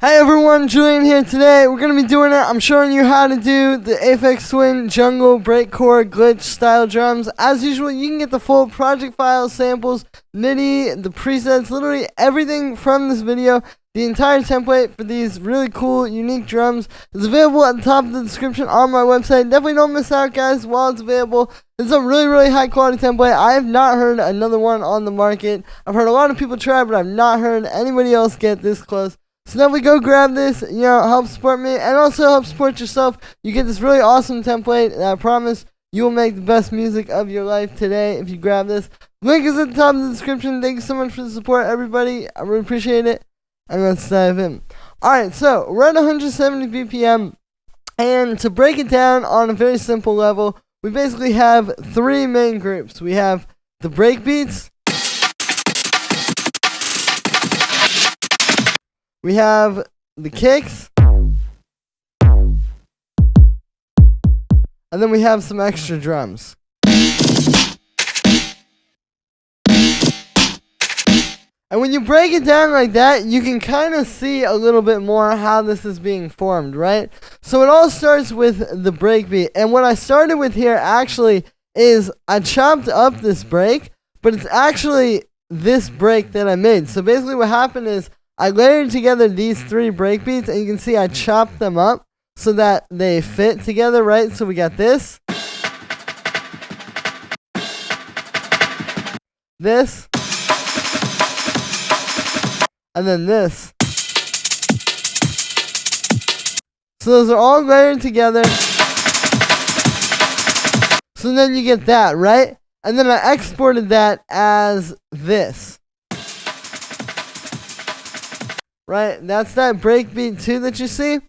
Hey everyone, Julian here today. We're going to be doing it. I'm showing you how to do the Aphex Swing Jungle Breakcore Glitch style drums. As usual, you can get the full project files, samples, MIDI, the presets, literally everything from this video. The entire template for these really cool, unique drums is available at the top of the description on my website. Definitely don't miss out, guys, while it's available. It's a really high quality template. I have not heard another one on the market. I've heard a lot of people try, but I've not heard anybody else get this close. So definitely go grab this, help support me, and also help support yourself. You get this really awesome template, and I promise you will make the best music of your life today if you grab this. Link is at the top of the description. Thank you so much for the support, everybody. I really appreciate it. And let's dive in. Alright, so we're at 170 BPM, and to break it down on a very simple level, we basically have three main groups. We have the breakbeats, we have the kicks, and then we have some extra drums. And when you break it down like that, you can kind of see a little bit more how this is being formed, right? So it all starts with the breakbeat. And what I started with here actually is I chopped up this break, but it's actually this break that I made. So basically what happened is I layered together these three breakbeats, and you can see I chopped them up so that they fit together, right? So we got this, this, and then this. So those are all layered together. So then you get that, right? And then I exported that as this. Right? That's that breakbeat 2 that you see.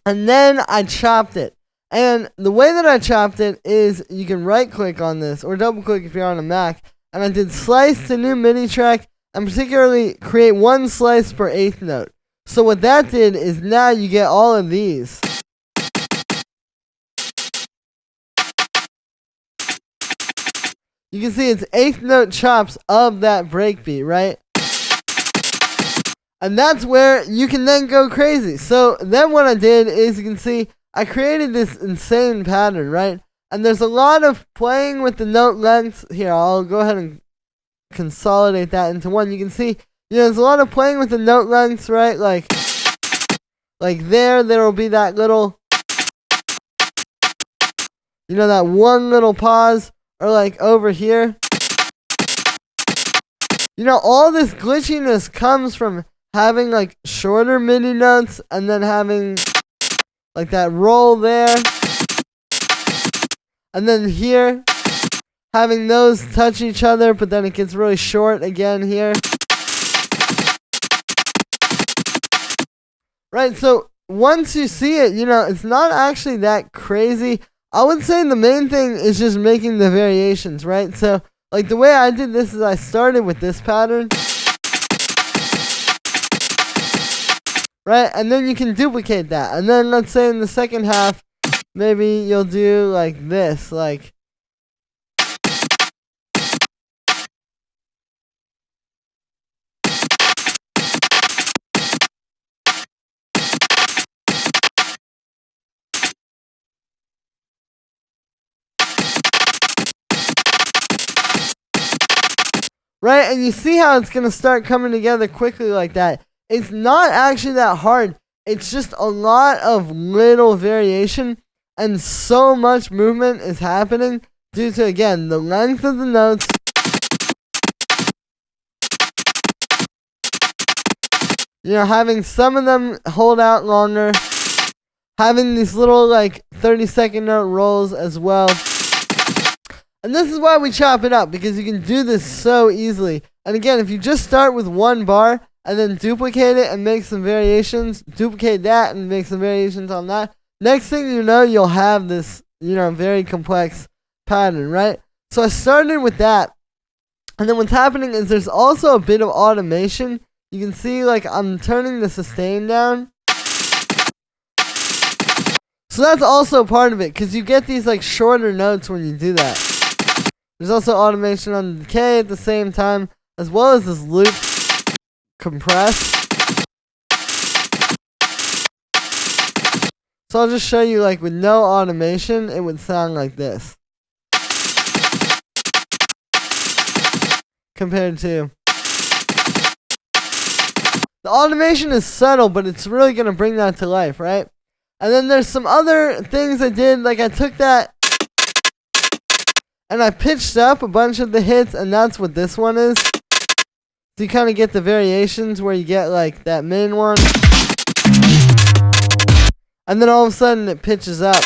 And then I chopped it. And the way that I chopped it is you can right click on this or double click if you're on a Mac. And I did slice to new MIDI track, and particularly create one slice per eighth note. So what that did is now you get all of these. You can see it's eighth note chops of that breakbeat, right? And that's where you can then go crazy. So then what I did is you can see I created this insane pattern, right? And there's a lot of playing with the note lengths. Here, I'll go ahead and consolidate that into one. You can see, there's a lot of playing with the note lengths, right? Like there will be that little, that one little pause, or like over here. All this glitchiness comes from having like shorter MIDI notes and then having like that roll there. And then here, having those touch each other, but then it gets really short again here. Right, so once you see it, it's not actually that crazy. I would say the main thing is just making the variations, right? So, like the way I did this is I started with this pattern. Right, and then you can duplicate that. And then let's say in the second half, maybe you'll do like this, like. Right, and you see how it's going to start coming together quickly like that. It's not actually that hard. It's just a lot of little variation, and so much movement is happening due to, again, the length of the notes. Having some of them hold out longer. Having these little, 30-second note rolls as well. And this is why we chop it up, because you can do this so easily. And again, if you just start with one bar, and then duplicate it and make some variations, duplicate that and make some variations on that, next thing you know, you'll have this, very complex pattern, right? So I started with that. And then what's happening is there's also a bit of automation. You can see, I'm turning the sustain down. So that's also part of it, because you get these, shorter notes when you do that. There's also automation on the decay at the same time, as well as this loop compress. So I'll just show you, like, with no automation, it would sound like this. Compared to... The automation is subtle, but it's really going to bring that to life, right? And then there's some other things I did, like I took that and I pitched up a bunch of the hits, and that's what this one is. So you kind of get the variations where you get like that main one. And then all of a sudden it pitches up.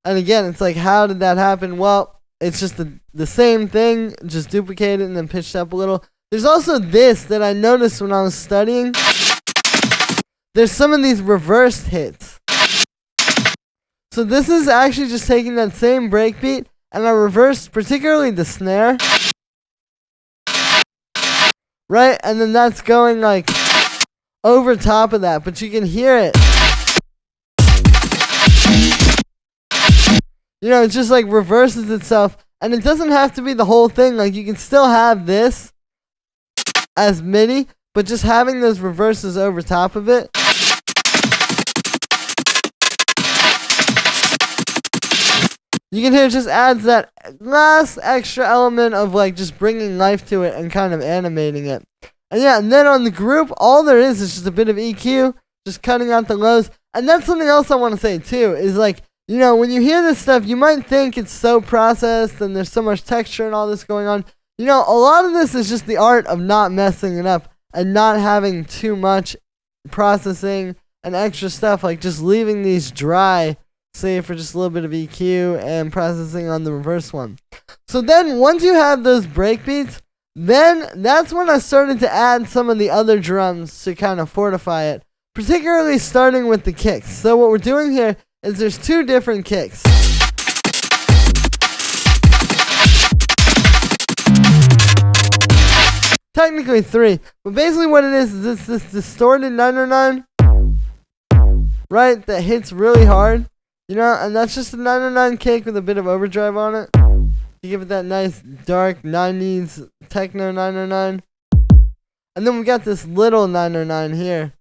And again, it's like, how did that happen? Well, it's just the same thing, just duplicated and then pitched up a little. There's also this that I noticed when I was studying. There's some of these reversed hits. So this is actually just taking that same breakbeat and I reversed particularly the snare. Right? And then that's going like over top of that, but you can hear it. You know, it just like reverses itself, and it doesn't have to be the whole thing. Like, you can still have this as MIDI, but just having those reverses over top of it. You can hear it just adds that last extra element of like just bringing life to it and kind of animating it. And yeah, and then on the group, all there is just a bit of EQ, just cutting out the lows. And that's something else I want to say too, is like, you know, when you hear this stuff, you might think it's so processed and there's so much texture and all this going on. You know, a lot of this is just the art of not messing it up and not having too much processing and extra stuff, like just leaving these dry, say for just a little bit of EQ and processing on the reverse one. So then once you have those breakbeats, then that's when I started to add some of the other drums to kind of fortify it, particularly starting with the kicks. So what we're doing here is there's two different kicks. Technically three, but basically what it is it's this distorted 909, right, that hits really hard. You know, and that's just a 909 kick with a bit of overdrive on it. You give it that nice dark 90s techno 909. And then we got this little 909 here.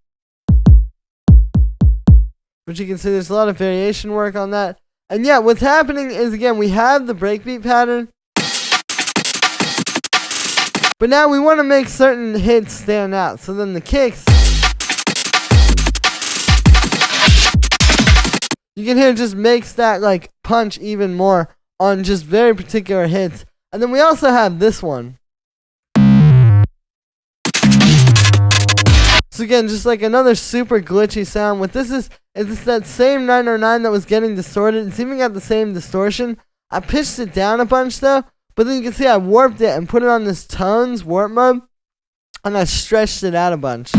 But you can see there's a lot of variation work on that. And yeah, what's happening is, again, we have the breakbeat pattern. But now we want to make certain hits stand out. So then the kicks, you can hear it just makes that like punch even more on just very particular hits. And then we also have this one. So again, just like another super glitchy sound. What this is it's that same 909 that was getting distorted. It's even got the same distortion. I pitched it down a bunch though, but then you can see I warped it and put it on this tones warp mode, and I stretched it out a bunch.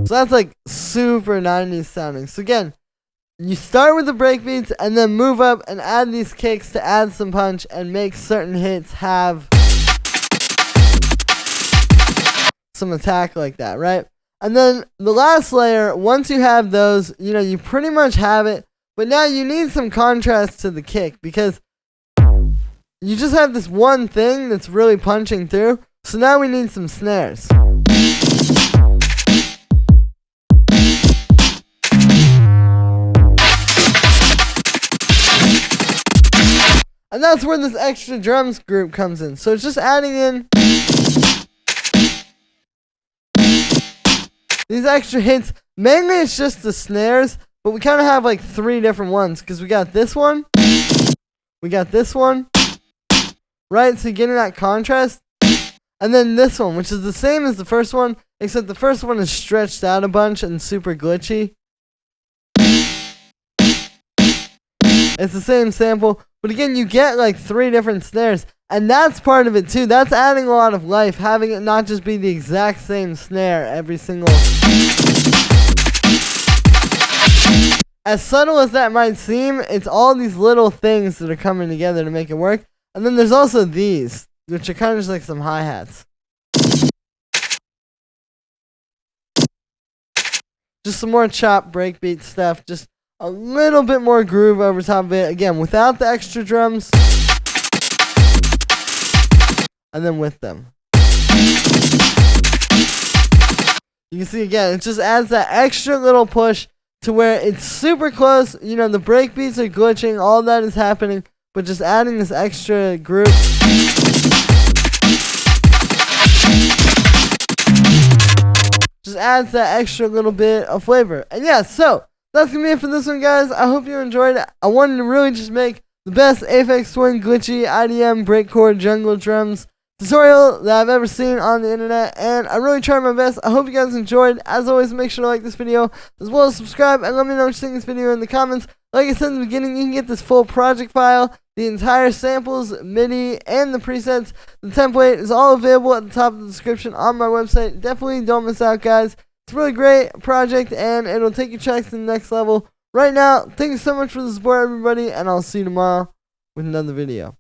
So that's like super 90s sounding. So again, you start with the breakbeats and then move up and add these kicks to add some punch and make certain hits have some attack like that, right? And then the last layer, once you have those, you know, you pretty much have it. But now you need some contrast to the kick because you just have this one thing that's really punching through. So now we need some snares. And that's where this extra drums group comes in. So it's just adding in these extra hits. Mainly it's just the snares, but we kind of have like three different ones because we got this one, we got this one, right? So you're getting that contrast. And then this one, which is the same as the first one, except the first one is stretched out a bunch and super glitchy. It's the same sample, but again, you get like three different snares, and that's part of it too. That's adding a lot of life, having it not just be the exact same snare every single. As subtle as that might seem, it's all these little things that are coming together to make it work. And then there's also these, which are kind of just like some hi-hats. Just some more chop breakbeat stuff, just a little bit more groove over top of it. Again, without the extra drums. And then with them. You can see again, it just adds that extra little push to where it's super close. You know, the break beats are glitching, all that is happening, but just adding this extra group just adds that extra little bit of flavor. And yeah, so that's gonna be it for this one, guys. I hope you enjoyed it. I wanted to really just make the best Aphex Twin glitchy IDM breakcore jungle drums tutorial that I've ever seen on the internet, and I really tried my best. I hope you guys enjoyed. As always, make sure to like this video as well as subscribe, and let me know what you think of this video in the comments. Like I said in the beginning, you can get this full project file, the entire samples, MIDI, and the presets. The template is all available at the top of the description on my website. Definitely don't miss out, guys. It's a really great project, and it'll take your tracks to the next level. Right now, thank you so much for the support, everybody, and I'll see you tomorrow with another video.